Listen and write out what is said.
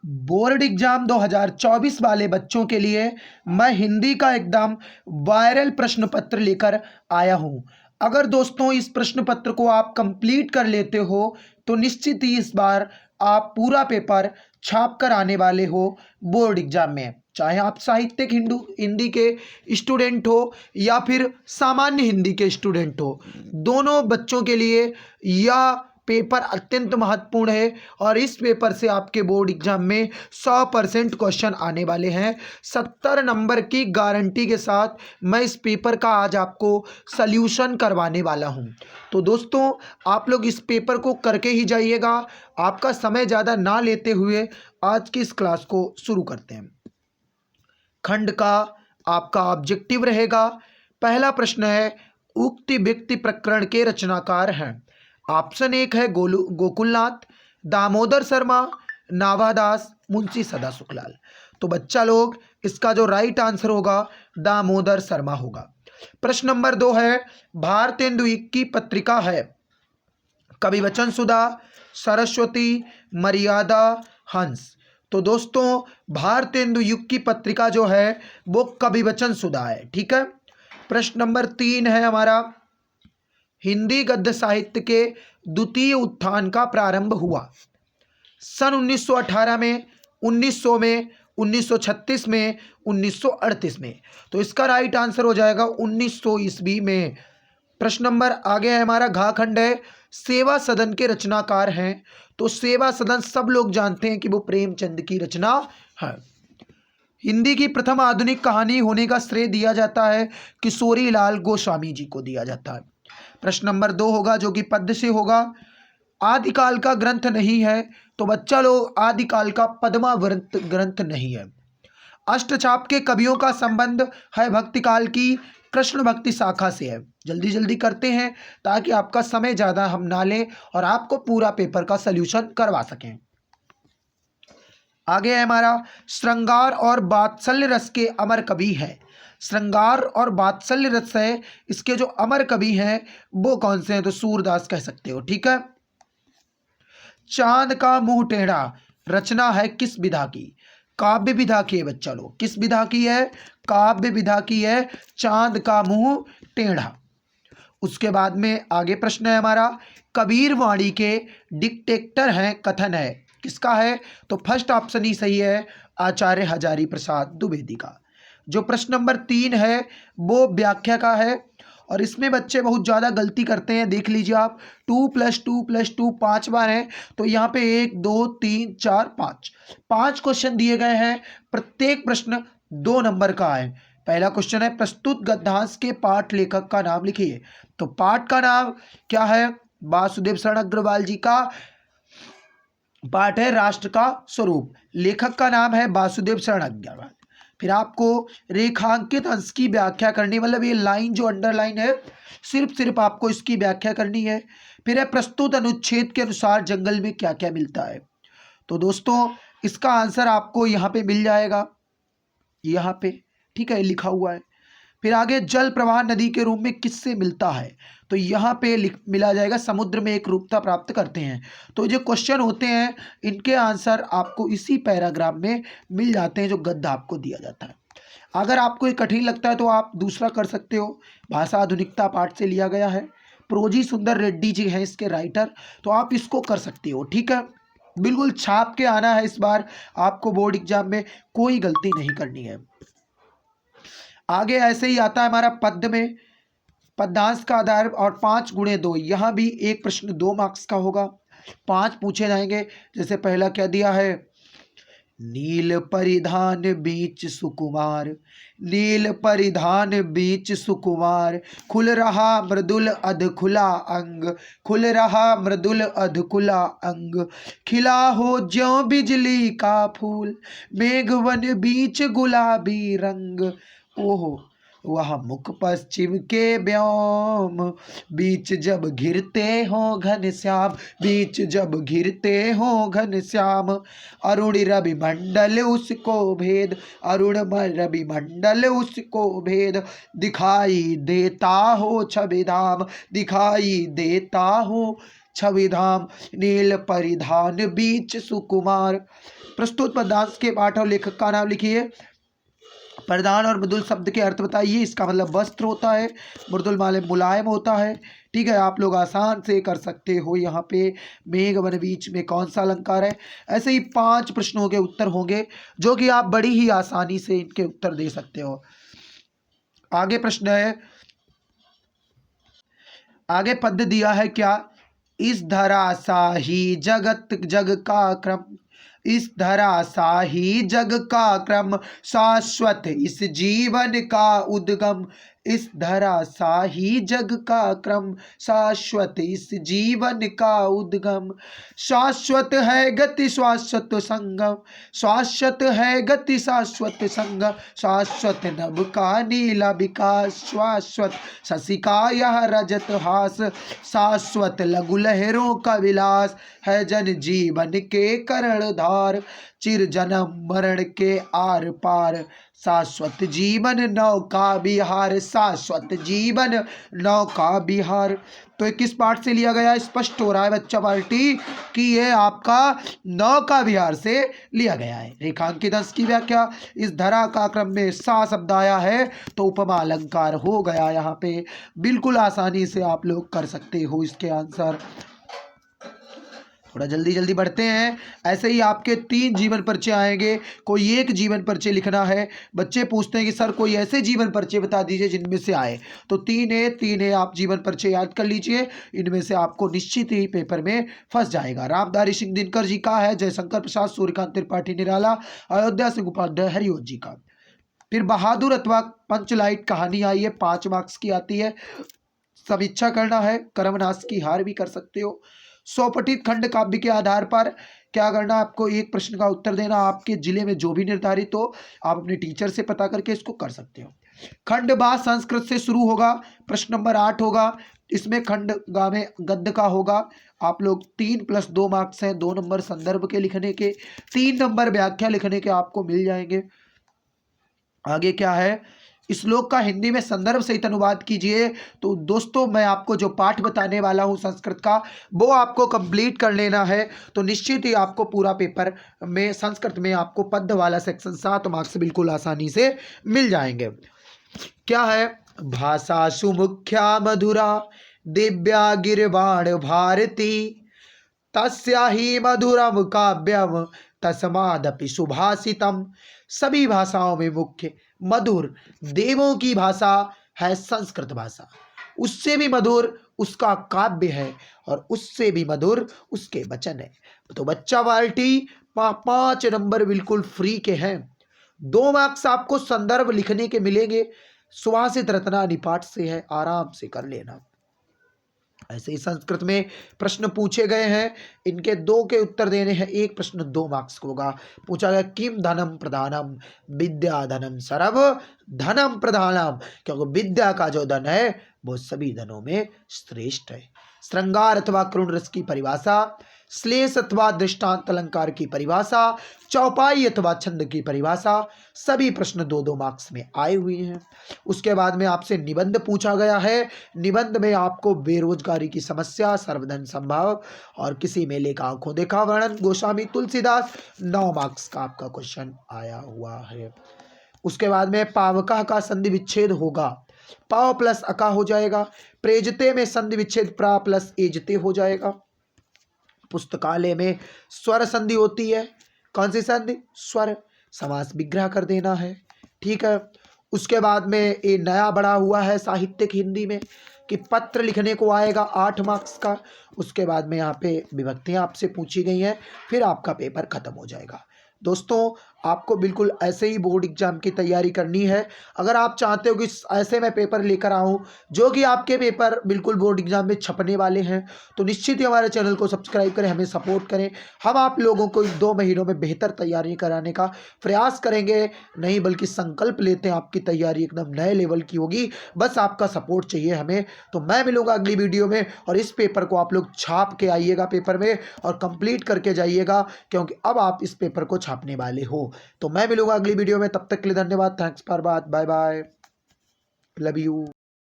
Board exam 2024 वाले बच्चों के लिए मैं हिंदी का एकदम वायरल प्रश्न पत्र लेकर आया हूं। अगर दोस्तों इस प्रश्न पत्र को आप कंप्लीट कर लेते हो तो निश्चित ही इस बार आप पूरा पेपर छाप कर आने वाले हो बोर्ड एग्जाम में। चाहे आप साहित्यिक हिंदी के स्टूडेंट हो या फिर सामान्य हिंदी के स्टूडेंट हो, दोनों बच्चों के लिए यह पेपर अत्यंत महत्वपूर्ण है और इस पेपर से आपके बोर्ड एग्जाम में 100% क्वेश्चन आने वाले हैं। 70 नंबर की गारंटी के साथ मैं इस पेपर का आज आपको सल्यूशन करवाने वाला हूं। तो दोस्तों आप लोग इस पेपर को करके ही जाइएगा। आपका समय ज़्यादा ना लेते हुए आज की इस क्लास को शुरू करते हैं। खंड का आपका ऑब्जेक्टिव रहेगा। पहला प्रश्न है, उक्त व्यक्ति प्रकरण के रचनाकार हैं। ऑप्शन 1 है गोकुलनाथ, दामोदर शर्मा, नाभादास, मुंशी सदा सुखलाल। तो बच्चा लोग इसका जो राइट आंसर होगा दामोदर शर्मा होगा। प्रश्न नंबर 2 है, भारतेंदु की पत्रिका है। कवि वचन सुधा, सरस्वती, मर्यादा, हंस। तो दोस्तों भारतेंदु युग की पत्रिका जो है वो कवि वचन सुधा है। ठीक है। प्रश्न नंबर 3 है हमारा, हिंदी गद्य साहित्य के द्वितीय उत्थान का प्रारंभ हुआ सन 1918 में, 1900 में, 1936 में, 1938 में। तो इसका राइट आंसर हो जाएगा 1900 ईस्वी में। प्रश्न नंबर आगे है हमारा, घा खंड है, सेवा सदन के रचनाकार हैं। तो सेवा सदन सब लोग जानते हैं कि वो प्रेमचंद की रचना है। हिंदी की प्रथम आधुनिक कहानी होने का श्रेय दिया जाता है किशोरी लाल गोस्वामी जी को दिया जाता है। प्रश्न नंबर 2 होगा जो कि पद्य से होगा। आदिकाल का ग्रंथ नहीं है। तो बच्चा लोग आदिकाल का पद्मावृत ग्रंथ नहीं है। अष्टचाप के कवियों का संबंध है भक्तिकाल की कृष्ण भक्ति शाखा से है। जल्दी जल्दी करते हैं ताकि आपका समय ज़्यादा हम ना लें और आपको पूरा पेपर का सल्यूशन करवा सकें। आगे है हमारा, श्रृंगार और वात्सल्य रस के अमर कवि है। श्रृंगार और वात्सल्य रस है, इसके जो अमर कवि हैं वो कौन से हैं? तो सूरदास कह सकते हो। ठीक है। चांद का मुंह टेढ़ा रचना है किस विधा की? काव्य विधा की है बच्चा लोग। किस विधा की है? काव्य विधा की है, चांद का मुंह टेढ़ा। उसके बाद में आगे प्रश्न है हमारा, कबीर वाणी के डिक्टेटर हैं कथन है, किसका है? तो फर्स्ट ऑप्शन ही सही है, आचार्य हजारी प्रसाद द्विवेदी का। जो प्रश्न नंबर 3 है वो व्याख्या का है और इसमें बच्चे बहुत ज़्यादा गलती करते हैं। देख लीजिए आप, 2+2+2 5 बार है। तो यहाँ पे 1 2 3 4 5 क्वेश्चन दिए गए हैं। प्रत्येक प्रश्न 2 नंबर का है। पहला क्वेश्चन है, प्रस्तुत गद्यांश के पाठ लेखक का नाम लिखिए। तो पाठ का नाम क्या है? वासुदेव शरण अग्रवाल जी का पाठ है राष्ट्र का स्वरूप। लेखक का नाम है वासुदेव शरण अग्रवाल। फिर आपको रेखांकित अंश की व्याख्या करनी, मतलब ये लाइन जो अंडरलाइन है सिर्फ आपको इसकी व्याख्या करनी है। फिर है, प्रस्तुत अनुच्छेद के अनुसार जंगल में क्या क्या मिलता है। तो दोस्तों इसका आंसर आपको यहाँ पे मिल जाएगा, यहाँ पे। ठीक है, लिखा हुआ है। फिर आगे, जल प्रवाह नदी के रूप में किससे मिलता है? तो यहाँ पे मिला जाएगा, समुद्र में एक रूपता प्राप्त करते हैं। तो जो क्वेश्चन होते हैं इनके आंसर आपको इसी पैराग्राफ में मिल जाते हैं जो गद्य आपको दिया जाता है। अगर आपको ये कठिन लगता है तो आप दूसरा कर सकते हो, भाषा आधुनिकता पाठ से लिया गया है। प्रोजी सुंदर रेड्डी जी हैं इसके राइटर, तो आप इसको कर सकते हो। ठीक है, बिल्कुल छाप के आना है इस बार, आपको बोर्ड एग्जाम में कोई गलती नहीं करनी है। आगे ऐसे ही आता है हमारा पद्य में, पद्यांश का आधार और 5×2। यहाँ भी एक प्रश्न 2 मार्क्स का होगा, 5 पूछे जाएंगे। जैसे पहला क्या दिया है, नील परिधान बीच सुकुमार, नील परिधान बीच सुकुमार, खुल रहा मृदुल अध खुला अंग, खुल रहा मृदुल अध खुला अंग, खिला हो ज्यों बिजली का फूल, मेघवन बीच गुलाबी रंग। ओहो, वह मुख पश्चिम के व्योम, बीच जब घिरते हो घनश्याम, बीच जब घिरते हो घनश्याम, अरुण रवि मंडल उसको भेद, अरुण रवि मंडल उसको भेद, दिखाई देता हो छवि धाम, दिखाई देता हो छवि धाम नील परिधान बीच सुकुमार। प्रस्तुत पद्यांश के पाठ और लेखक का नाम लिखिए। परिधान और मृदुल शब्द के अर्थ बताइए। इसका मतलब वस्त्र होता है, मृदुल माले मुलायम होता है। ठीक है, आप लोग आसान से कर सकते हो। यहाँ पे मेघ वन बीच में कौन सा अलंकार है। ऐसे ही 5 प्रश्नों के उत्तर होंगे जो कि आप बड़ी ही आसानी से इनके उत्तर दे सकते हो। आगे प्रश्न है, आगे पद दिया है क्या, इस धरा सा ही जगत जग का क्रम, इस धरा सा ही जग का क्रम शाश्वत इस जीवन का उद्गम, इस धरा सा ही जग का क्रम शाश्वत इस जीवन का उद्गम। शाश्वत है गति शाश्वत संगम, शाश्वत है गति शाश्वत संगम, शाश्वत नभ का नीला विकास, शाश्वत शशि का यह रजत हास, शाश्वत लघु लहरों का विलास है जन जीवन के करण धार, चिर जन्म मरण के आर पार, शाश्वत जीवन नौका विहार, शाश्वत जीवन नौका विहार। तो ये किस पाठ से लिया गया है, स्पष्ट हो रहा है बच्चा पार्टी कि ये आपका नौका विहार से लिया गया है। रेखांकित अंश की व्याख्या, इस धरा का क्रम में सा शब्द आया है तो उपमा अलंकार हो गया। यहाँ पे बिल्कुल आसानी से आप लोग कर सकते हो इसके आंसर। थोड़ा जल्दी जल्दी बढ़ते हैं। ऐसे ही आपके 3 जीवन परिचय आएंगे, कोई एक जीवन परिचय लिखना है। बच्चे पूछते हैं कि सर कोई ऐसे जीवन परिचय बता दीजिए जिनमें से आए, तो 3 है आप जीवन परिचय याद कर लीजिए। इनमें से आपको निश्चित ही पेपर में फंस जाएगा। रामधारी सिंह दिनकर जी का है, जयशंकर प्रसाद, सूर्यकांत त्रिपाठी निराला, अयोध्या सिंह उपाध्याय, हरिओत जी का। फिर बहादुर अथवा पंचलाइट कहानी आई है, 5 मार्क्स की आती है। समीक्षा करना है, कर्मनाश की हार भी कर सकते हो। स्वपठित खंड काव्य के आधार पर क्या करना है, आपको एक प्रश्न का उत्तर देना। आपके जिले में जो भी निर्धारित हो आप अपने टीचर से पता करके इसको कर सकते हो। खंड बा संस्कृत से शुरू होगा, प्रश्न नंबर 8 होगा। इसमें खंड गा में गद्य का होगा। आप लोग 3 + 2 मार्क्स हैं, 2 नंबर संदर्भ के लिखने के, 3 नंबर व्याख्या लिखने के आपको मिल जाएंगे। आगे क्या है, श्लोक का हिंदी में संदर्भ सहित अनुवाद कीजिए। तो दोस्तों मैं आपको जो पाठ बताने वाला हूं संस्कृत का, वो आपको कंप्लीट कर लेना है। तो निश्चित ही आपको पूरा पेपर में संस्कृत में आपको पद्य वाला सेक्शन 7 मार्क्स बिल्कुल आसानी से मिल जाएंगे। क्या है, भाषा सुमुख्या मधुरा दिव्या गिरवाण भारती, तस्या ही मधुरम काव्यम तस्मादपि सुभाषितम। सभी भाषाओं में मुख्य मधुर देवों की भाषा है संस्कृत भाषा, उससे भी मधुर उसका काव्य है और उससे भी मधुर उसके वचन है। तो बच्चा पार्टी 5 नंबर बिल्कुल फ्री के हैं। 2 मार्क्स आपको संदर्भ लिखने के मिलेंगे, सुभाषित रत्ना निपाठ से है, आराम से कर लेना। ऐसे ही संस्कृत में प्रश्न पूछे गए हैं, इनके 2 के उत्तर देने हैं। एक प्रश्न 2 मार्क्स का होगा। पूछा गया किम धनम प्रधानम, विद्या धनम सर्व धनम प्रधानम, क्योंकि विद्या का जो धन है वो सभी धनों में श्रेष्ठ है। श्रृंगार अथवा करुण रस की परिभाषा, श्लेष अथवा दृष्टांत अलंकार की परिभाषा, चौपाई अथवा छंद की परिभाषा, सभी प्रश्न 2-2 मार्क्स में आए हुए हैं। उसके बाद में आपसे निबंध पूछा गया है। निबंध में आपको बेरोजगारी की समस्या, सर्वधन संभाव और किसी मेले का आंखों देखा वर्णन, गोस्वामी तुलसीदास, 9 मार्क्स का आपका क्वेश्चन आया हुआ है। उसके बाद में पावका का संधि विच्छेद होगा, पाव प्लस अका हो जाएगा। प्रेजते में संधि विच्छेद प्रा प्लस एजते हो जाएगा। पुस्तकालय में स्वर संधि होती है, कौन सी संधि, स्वर, समास विग्रह कर देना है। ठीक है, उसके बाद में ये नया बढ़ा हुआ है साहित्यिक हिंदी में कि पत्र लिखने को आएगा 8 मार्क्स का। उसके बाद में यहाँ पे विभक्तियाँ आपसे पूछी गई हैं, फिर आपका पेपर खत्म हो जाएगा। दोस्तों आपको बिल्कुल ऐसे ही बोर्ड एग्जाम की तैयारी करनी है। अगर आप चाहते हो कि ऐसे मैं पेपर लेकर आऊँ जो कि आपके पेपर बिल्कुल बोर्ड एग्जाम में छपने वाले हैं, तो निश्चित ही हमारे चैनल को सब्सक्राइब करें, हमें सपोर्ट करें। हम आप लोगों को 2 महीनों में बेहतर तैयारी कराने का प्रयास करेंगे, नहीं बल्कि संकल्प लेते हैं आपकी तैयारी एकदम नए लेवल की होगी। बस आपका सपोर्ट चाहिए हमें। तो मैं मिलूंगा अगली वीडियो में, और इस पेपर को आप लोग छाप के आइएगा पेपर में और कंप्लीट करके जाइएगा, क्योंकि अब आप इस पेपर को छापने वाले हो। तो मैं मिलूंगा अगली वीडियो में, तब तक के लिए धन्यवाद। थैंक्स फॉर बात, बाय बाय, लव यू।